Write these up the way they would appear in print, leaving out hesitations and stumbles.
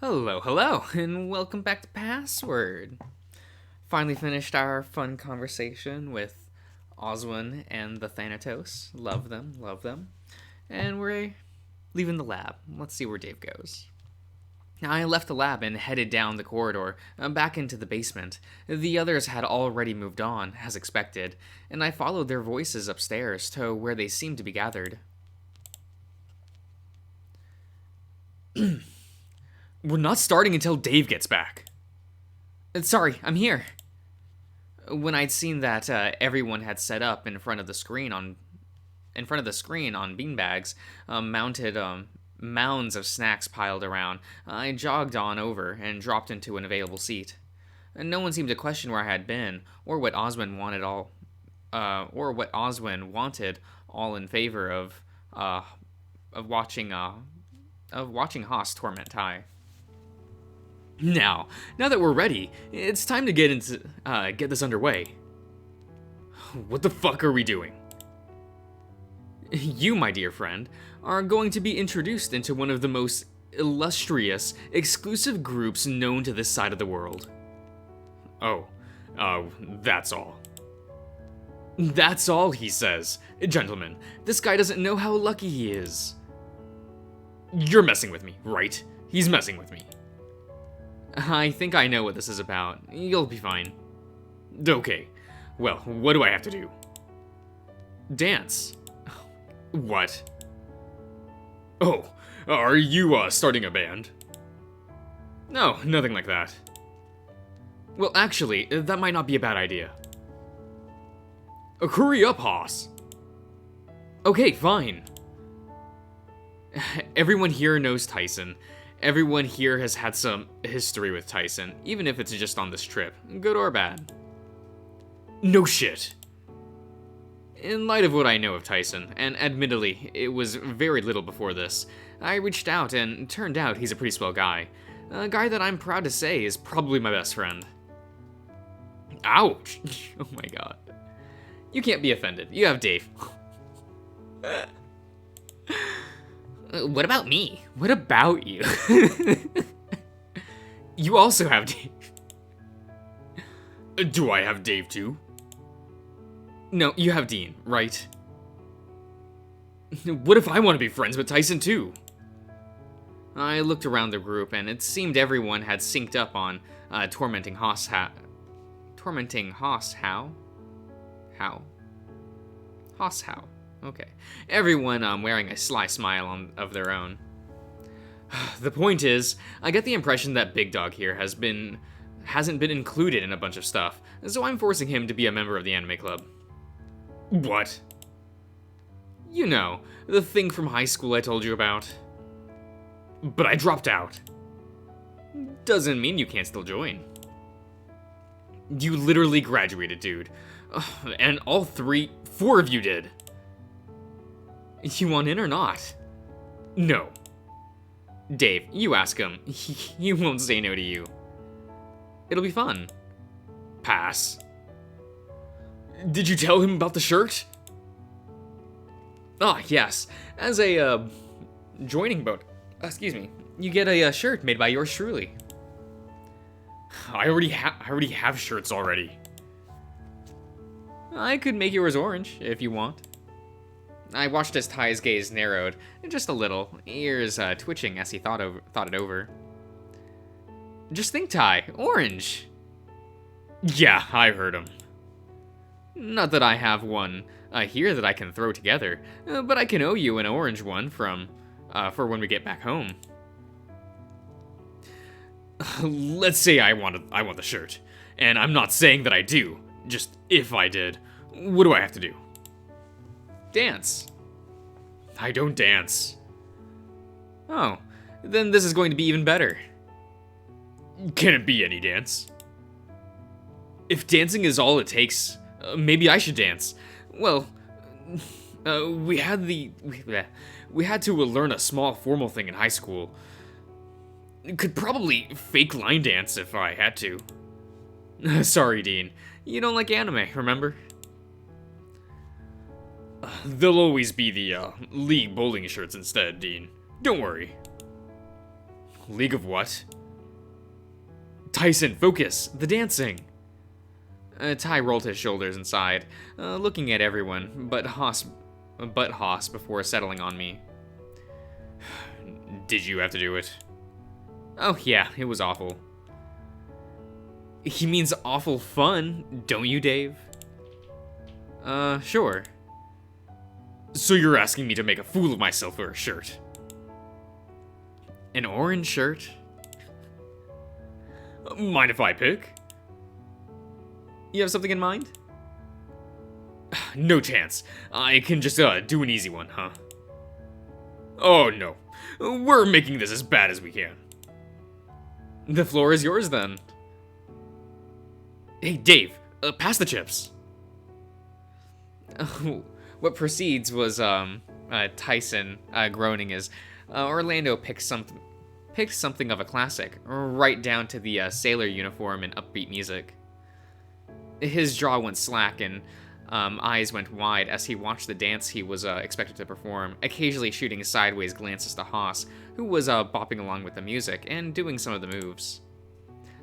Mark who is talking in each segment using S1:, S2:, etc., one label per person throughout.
S1: Hello, and welcome back to Password. Finally finished our fun conversation with Oswin and the Thanatos. Love them, love them. And we're leaving the lab. Let's see where Dave goes. Now, I left the lab and headed down the corridor, back into the basement. The others had already moved on, as expected, and I followed their voices upstairs to where they seemed to be gathered. We're not starting until Dave gets back. Sorry, I'm here. When I'd seen that everyone had set up in front of the screen on beanbags, mounted mounds of snacks piled around, I jogged on over and dropped into an available seat. And no one seemed to question where I had been or what Oswin wanted, all in favor of watching Haas torment Ty. Now that we're ready, it's time to get this underway. What the fuck are we doing? You, my dear friend, are going to be introduced into one of the most illustrious, exclusive groups known to this side of the world. That's all. That's all, he says. Gentlemen, this guy doesn't know how lucky he is. You're messing with me, right? He's messing with me. I think I know what this is about. You'll be fine. Okay. Well, what do I have to do? Dance. What? Oh, are you, starting a band? No, nothing like that. Well, actually, that might not be a bad idea. Hurry up, Haas. Okay, fine. Everyone here knows Tyson. Everyone here has had some history with Tyson, even if it's just on this trip, good or bad. No shit. In light of what I know of Tyson, and admittedly, it was very little before this, I reached out and turned out he's a pretty swell guy. A guy that I'm proud to say is probably my best friend. Ouch! Oh my god. You can't be offended. You have Dave. What about me? What about you? You also have Dave. Do I have Dave too? No, you have Dean, right? What if I want to be friends with Tyson too? I looked around the group and it seemed everyone had synced up on tormenting Haas how? How? Haas how? Okay. Everyone wearing a sly smile of their own. The point is, I get the impression that Big Dog here hasn't been included in a bunch of stuff, so I'm forcing him to be a member of the anime club. What? You know, the thing from high school I told you about. But I dropped out. Doesn't mean you can't still join. You literally graduated, dude. And four of you did. You want in or not? No. Dave, you ask him. He won't say no to you. It'll be fun. Pass. Did you tell him about the shirt? Ah, yes. As a, joining boat, you get a shirt made by yours truly. I already have shirts already. I could make yours orange, if you want. I watched as Ty's gaze narrowed, just a little, ears twitching as he thought it over. Just think, Ty, orange. Yeah, I heard him. Not that I have one here that I can throw together, but I can owe you an orange one for when we get back home. Let's say I want the shirt, and I'm not saying that I do. Just if I did, what do I have to do? Dance. I don't dance. Oh, then this is going to be even better. Can it be any dance? If dancing is all it takes, maybe I should dance. Well, we had to learn a small formal thing in high school. Could probably fake line dance if I had to. Sorry, Dean. You don't like anime, remember? There'll always be the league bowling shirts instead, Dean. Don't worry. League of what? Tyson, focus! The dancing! Ty rolled his shoulders and sighed, looking at everyone but Haas before settling on me. Did you have to do it? Oh yeah, it was awful. He means awful fun, don't you, Dave? Sure. So you're asking me to make a fool of myself for a shirt? An orange shirt? Mind if I pick? You have something in mind? No chance. I can just, do an easy one, huh? Oh, no. We're making this as bad as we can. The floor is yours, then. Hey, Dave, pass the chips. What proceeds was, Tyson, groaning as Orlando picked something of a classic, right down to the sailor uniform and upbeat music. His jaw went slack and eyes went wide as he watched the dance he was expected to perform, occasionally shooting sideways glances to Haas, who was bopping along with the music and doing some of the moves.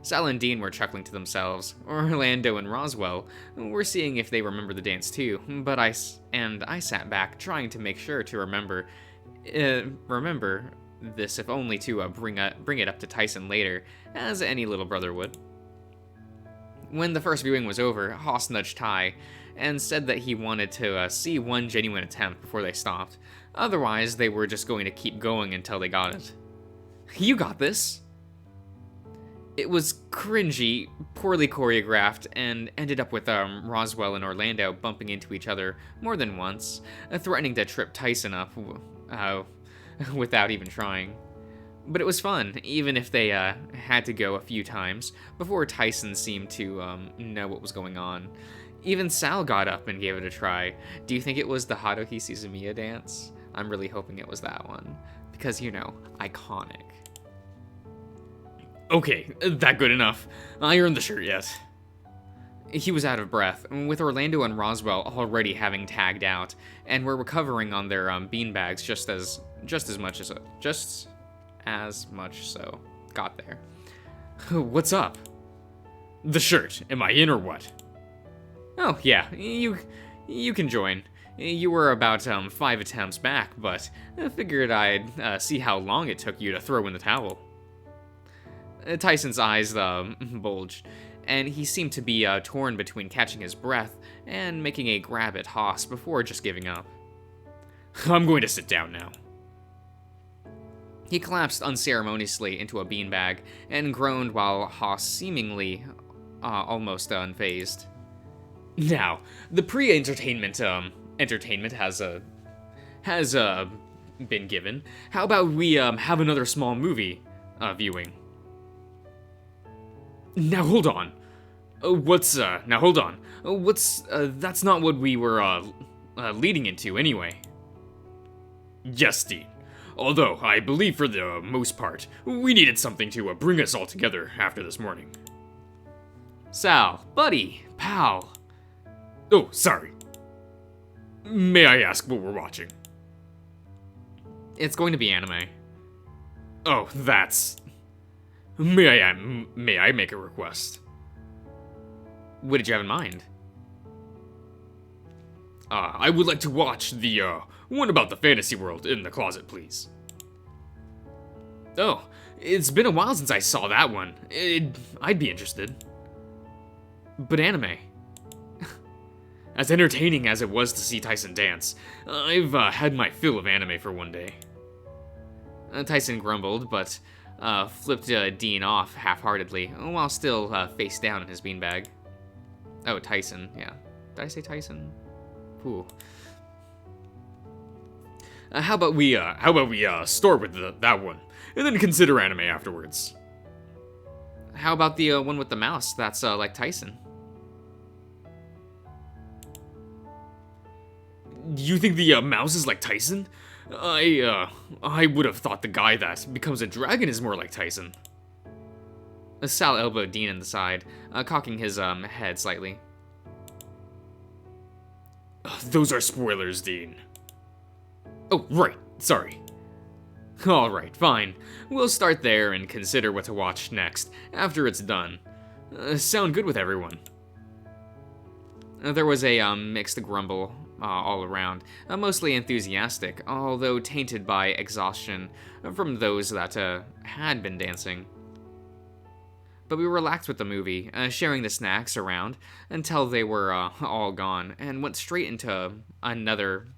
S1: Sal and Dean were chuckling to themselves. Orlando and Roswell were seeing if they remembered the dance too, but I sat back, trying to make sure to remember this, if only to bring it up to Tyson later, as any little brother would. When the first viewing was over, Haas nudged Ty and said that he wanted to see one genuine attempt before they stopped. Otherwise, they were just going to keep going until they got it. You got this! It was cringy, poorly choreographed, and ended up with Roswell and Orlando bumping into each other more than once, threatening to trip Tyson up without even trying. But it was fun, even if they had to go a few times before Tyson seemed to know what was going on. Even Sal got up and gave it a try. Do you think it was the Haruhi Suzumiya dance? I'm really hoping it was that one, because, you know, iconic. Okay, that good enough. I earned the shirt yet. He was out of breath, with Orlando and Roswell already having tagged out, and were recovering on their beanbags just as much so. Got there. What's up? The shirt. Am I in or what? Oh yeah, you can join. You were about 5 attempts back, but I figured I'd see how long it took you to throw in the towel. Tyson's eyes bulged, and he seemed to be torn between catching his breath and making a grab at Haas before just giving up. I'm going to sit down now. He collapsed unceremoniously into a beanbag and groaned while Haas seemingly almost unfazed. Now, the pre-entertainment entertainment has been given. How about we have another small movie viewing? Now hold on. Now hold on. That's not what we were, leading into anyway. Yes, Dean. Although, I believe for the most part, we needed something to bring us all together after this morning. Sal, buddy, pal. Oh, sorry. May I ask what we're watching? It's going to be anime. Oh, that's... May I make a request? What did you have in mind? I would like to watch the, one about the fantasy world in the closet, please. Oh, it's been a while since I saw that one. I'd be interested. But anime. As entertaining as it was to see Tyson dance, I've had my fill of anime for one day. Tyson grumbled, but flipped Dean off half-heartedly, while still face down in his beanbag. Oh, Tyson, yeah. Did I say Tyson? Ooh. How about we start with that one, and then consider anime afterwards? How about the one with the mouse that's like Tyson? You think the mouse is like Tyson? I would have thought the guy that becomes a dragon is more like Tyson. Sal elbowed Dean in the side, cocking his head slightly. Those are spoilers, Dean. Oh, right, sorry. Alright, fine. We'll start there and consider what to watch next, after it's done. Sound good with everyone? There was a mixed grumble all around, mostly enthusiastic, although tainted by exhaustion from those that had been dancing. But we relaxed with the movie, sharing the snacks around until they were all gone, and went straight into another,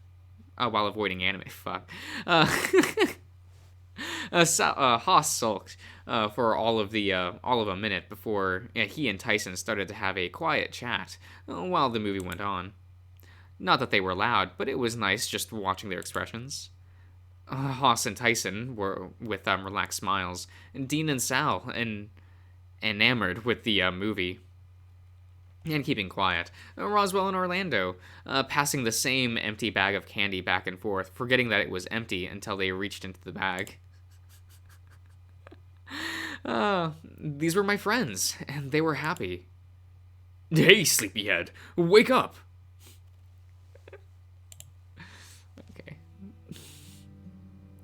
S1: while avoiding anime, fuck. Haas sulked for all of a minute before he and Tyson started to have a quiet chat while the movie went on. Not that they were loud, but it was nice just watching their expressions. Haas and Tyson were with relaxed smiles, and Dean and Sal enamored with the movie. And keeping quiet. Roswell and Orlando, passing the same empty bag of candy back and forth, forgetting that it was empty until they reached into the bag. These were my friends, and they were happy. Hey, sleepyhead, wake up! Okay.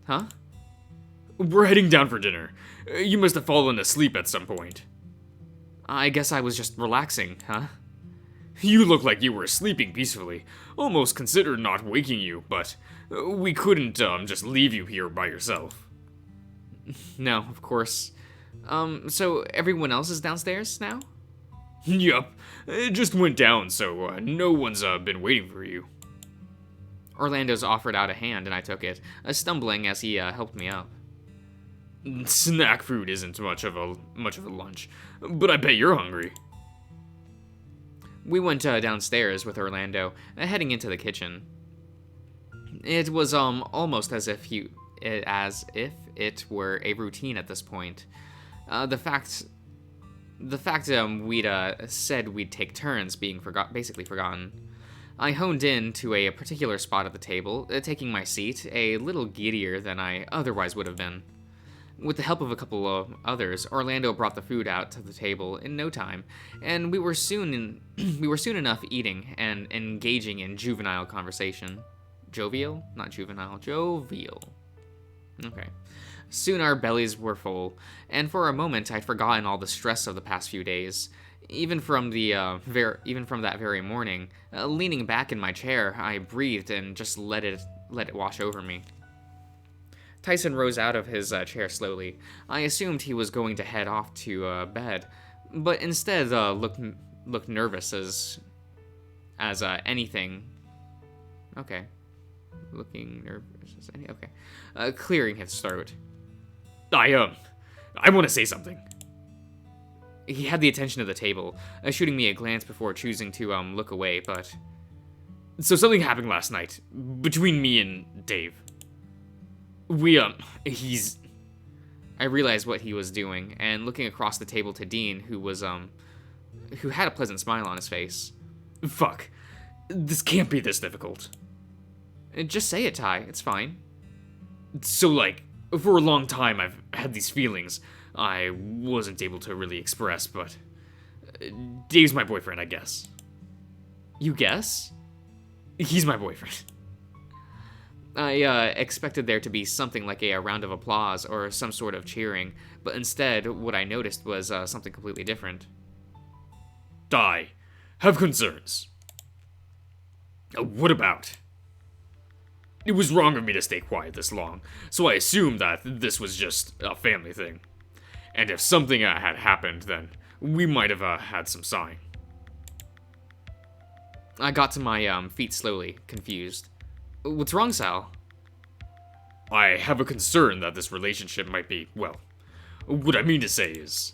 S1: Huh? We're heading down for dinner. You must have fallen asleep at some point. I guess I was just relaxing, huh? You look like you were sleeping peacefully. Almost considered not waking you, but we couldn't just leave you here by yourself. No, of course. So everyone else is downstairs now? Yup. It just went down, so no one's been waiting for you. Orlando's offered out a hand, and I took it, stumbling as he helped me up. Snack food isn't much of a lunch, but I bet you're hungry. We went downstairs with Orlando, heading into the kitchen. It was almost as if it were a routine at this point. The fact we'd said we'd take turns being basically forgotten. I honed in to a particular spot at the table, taking my seat, a little giddier than I otherwise would have been. With the help of a couple of others, Orlando brought the food out to the table in no time, and we were soon enough eating and engaging in juvenile conversation. Jovial? Not juvenile. Jovial. Okay. Soon our bellies were full, and for a moment I'd forgotten all the stress of the past few days. Even from that very morning, leaning back in my chair, I breathed and just let it wash over me. Tyson rose out of his chair slowly. I assumed he was going to head off to bed, but instead looked nervous as anything. Okay, looking nervous as any. Okay, clearing his throat. I want to say something. He had the attention of the table, shooting me a glance before choosing to look away. But so something happened last night between me and Dave. I realized what he was doing, and looking across the table to Dean, who had a pleasant smile on his face. Fuck. This can't be this difficult. Just say it, Ty. It's fine. So, for a long time I've had these feelings I wasn't able to really express, but Dave's my boyfriend, I guess. You guess? He's my boyfriend. I expected there to be something like a round of applause or some sort of cheering, but instead, what I noticed was something completely different. I have concerns. What about? It was wrong of me to stay quiet this long, so I assumed that this was just a family thing. And if something had happened, then we might have had some sign. I got to my feet slowly, confused. What's wrong, Sal? I have a concern that this relationship might be, well, what I mean to say is...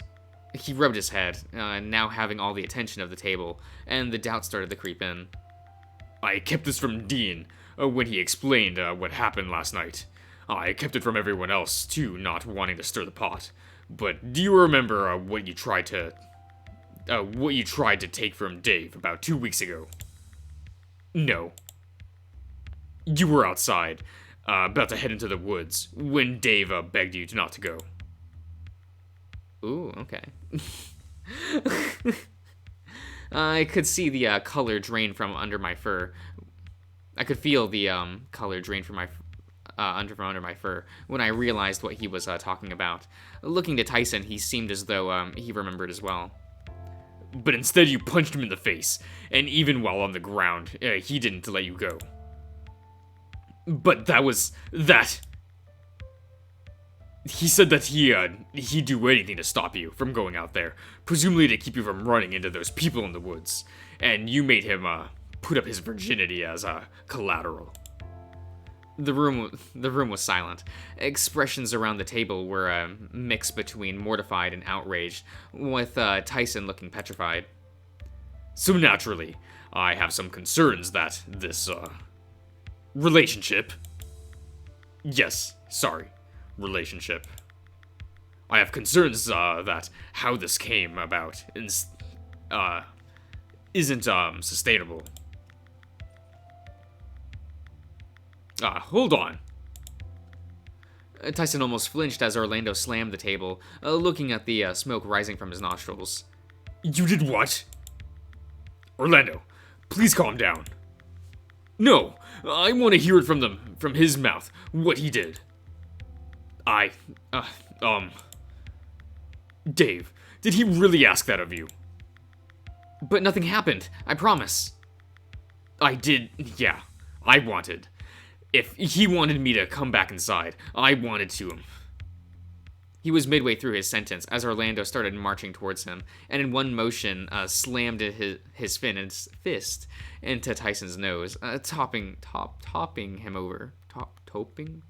S1: He rubbed his head, now having all the attention of the table, and the doubt started to creep in. I kept this from Dean when he explained what happened last night. I kept it from everyone else, too, not wanting to stir the pot. But do you remember what you tried to take from Dave about 2 weeks ago? No. You were outside, about to head into the woods, when Dave begged you not to go. Ooh, okay. I could see the color drain from under my fur. I could feel the color drain from from under my fur when I realized what he was talking about. Looking to Tyson, he seemed as though he remembered as well. But instead you punched him in the face, and even while on the ground, he didn't let you go. But that was... that... He said that he'd do anything to stop you from going out there, presumably to keep you from running into those people in the woods, and you made him, put up his virginity as, collateral. The room was silent. Expressions around the table were a mix between mortified and outraged, with Tyson looking petrified. So naturally, I have some concerns that this, relationship... Yes, sorry, relationship. I have concerns, that how this came about isn't, sustainable. Hold on. Tyson almost flinched as Orlando slammed the table, looking at the smoke rising from his nostrils. You did what? Orlando, please calm down. No, I want to hear it from his mouth, what he did. Dave, did he really ask that of you? But nothing happened, I promise. I did, yeah, I wanted. If he wanted me to come back inside, I wanted to him. He was midway through his sentence as Orlando started marching towards him, and in one motion slammed his fist into Tyson's nose, topping him over. Topping?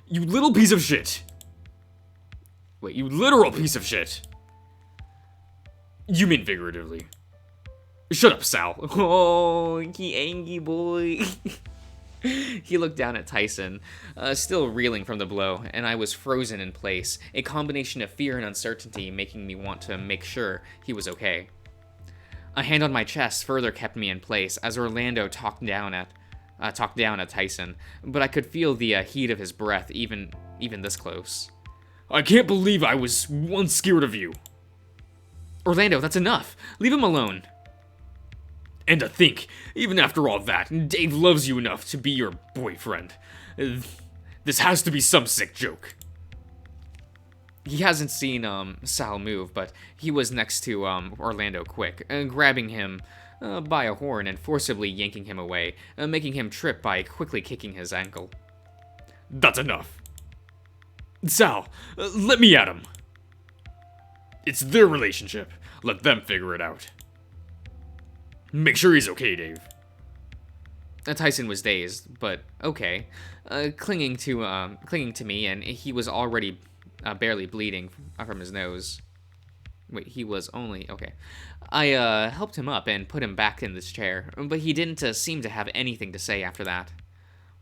S1: You little piece of shit! Wait, you literal piece of shit! You mean figuratively. Shut up, Sal. Oh, he angry boy. He looked down at Tyson, still reeling from the blow, and I was frozen in place, a combination of fear and uncertainty making me want to make sure he was okay. A hand on my chest further kept me in place as Orlando talked down at Tyson, but I could feel the heat of his breath even this close. I can't believe I was once scared of you. Orlando, that's enough. Leave him alone. And to think, even after all that, Dave loves you enough to be your boyfriend. This has to be some sick joke. He hasn't seen Sal move, but he was next to Orlando quick, grabbing him by a horn and forcibly yanking him away, making him trip by quickly kicking his ankle. That's enough. Sal, let me at him. It's their relationship. Let them figure it out. Make sure he's okay, Dave. Tyson was dazed, but okay, clinging to me, and he was already barely bleeding from his nose. Wait, he was only okay. I helped him up and put him back in this chair, but he didn't seem to have anything to say after that.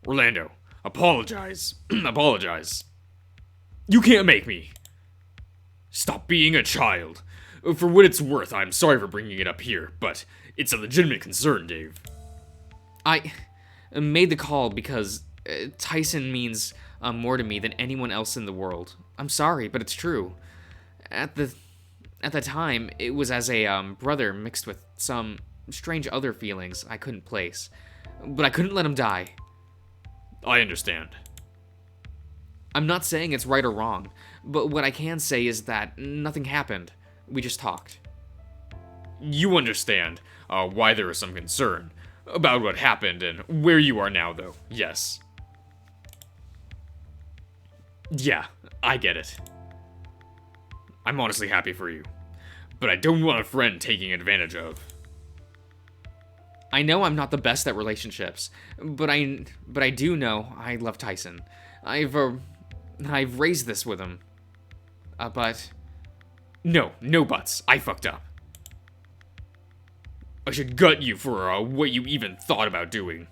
S1: Orlando, apologize. Apologize. You can't make me. Stop being a child. For what it's worth, I'm sorry for bringing it up here, but it's a legitimate concern, Dave. I made the call because Tyson means more to me than anyone else in the world. I'm sorry, but it's true. At the time, it was as a brother mixed with some strange other feelings I couldn't place. But I couldn't let him die. I understand. I'm not saying it's right or wrong, but what I can say is that nothing happened. We just talked. You understand why there is some concern about what happened and where you are now, though, yes. Yeah, I get it. I'm honestly happy for you, but I don't want a friend taking advantage of. I know I'm not the best at relationships, but I do know I love Tyson. I've raised this with him. But no buts. I fucked up. I should gut you for what you even thought about doing.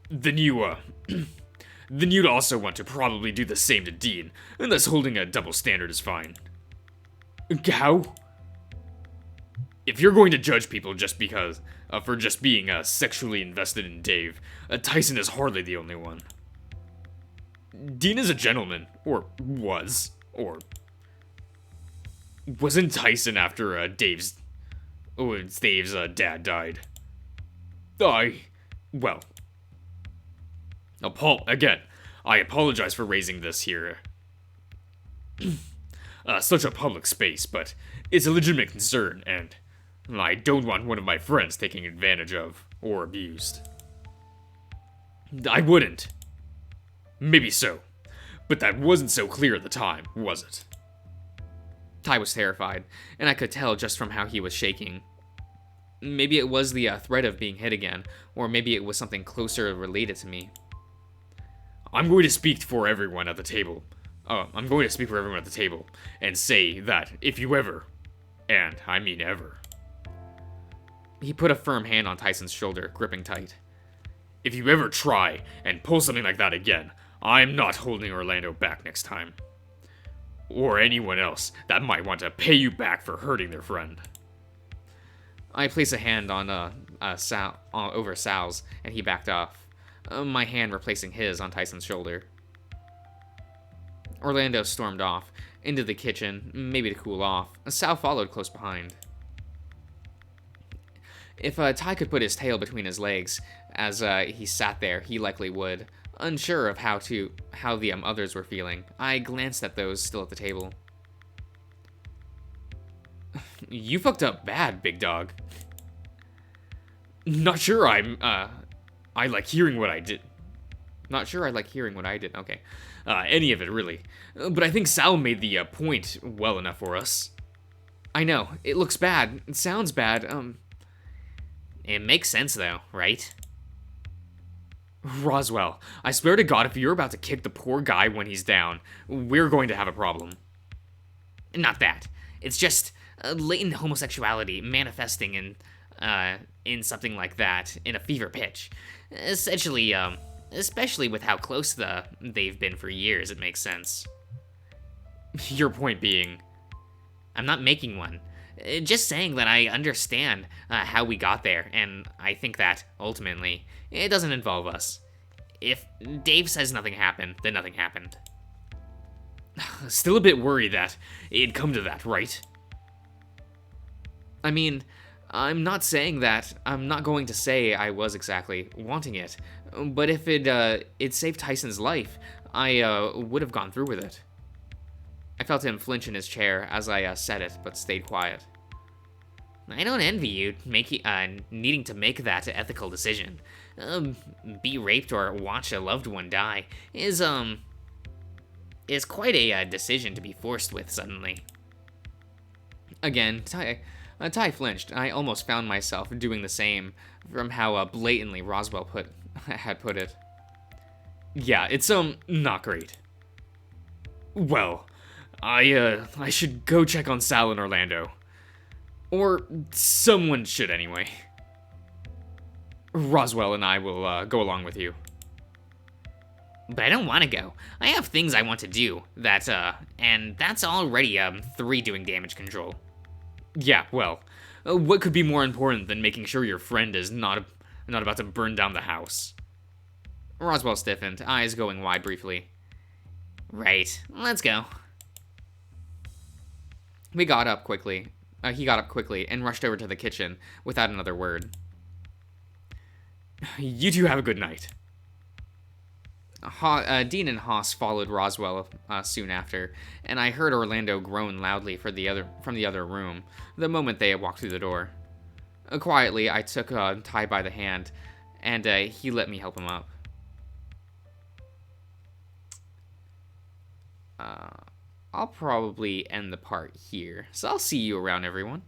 S1: Then you'd also want to probably do the same to Dean, unless holding a double standard is fine. How? If you're going to judge people just because, for just being sexually invested in Dave, Tyson is hardly the only one. Dean is a gentleman, or was, or Wasn't Tyson after Dave's dad died? Well, again, I apologize for raising this here. Such a public space, but it's a legitimate concern, and I don't want one of my friends taking advantage of or abused. I wouldn't. Maybe so, but that wasn't so clear at the time, was it? Ty was terrified, and I could tell just from how he was shaking. Maybe it was the threat of being hit again, or maybe it was something closer related to me. I'm going to speak for everyone at the table. And say that if you ever, and I mean ever. He put a firm hand on Tyson's shoulder, gripping tight. If you ever try and pull something like that again, I'm not holding Orlando back next time. Or anyone else that might want to pay you back for hurting their friend. I placed a hand on over Sal's, and he backed off, my hand replacing his on Tyson's shoulder. Orlando stormed off, into the kitchen, maybe to cool off. Sal followed close behind. If Ty could put his tail between his legs, as he sat there, he likely would. Unsure of how the others were feeling, I glanced at those still at the table. You fucked up bad, big dog. Not sure I like hearing what I did. Not sure I like hearing what I did. Okay. Any of it, really. But I think Sal made the point well enough for us. I know. It looks bad. It sounds bad. It makes sense, though, right? Roswell, I swear to God, if you're about to kick the poor guy when he's down, we're going to have a problem. Not that. It's just latent homosexuality manifesting in something like that in a fever pitch. Essentially, especially with how close they've been for years, it makes sense. Your point being, I'm not making one. Just saying that I understand how we got there, and I think that, ultimately, it doesn't involve us. If Dave says nothing happened, then nothing happened. Still a bit worried that it'd come to that, right? I mean, I'm not saying that. I'm not going to say I was exactly wanting it. But if it saved Tyson's life, I would have gone through with it. I felt him flinch in his chair as I said it, but stayed quiet. I don't envy you needing to make that ethical decision. Be raped or watch a loved one die is quite a decision to be forced with suddenly. Again, Ty flinched. I almost found myself doing the same from how blatantly Roswell had put it. Yeah, it's not great. Well, I should go check on Sal and Orlando. Or someone should anyway. Roswell and I will go along with you. But I don't want to go. I have things I want to do. And that's already 3 doing damage control. Yeah, well, what could be more important than making sure your friend is not about to burn down the house? Roswell stiffened, eyes going wide briefly. Right, let's go. He got up quickly and rushed over to the kitchen without another word. You two have a good night. Dean and Haas followed Roswell soon after, and I heard Orlando groan loudly from the other room the moment they had walked through the door. Quietly, I took Ty by the hand, and he let me help him up. I'll probably end the part here, so I'll see you around, everyone.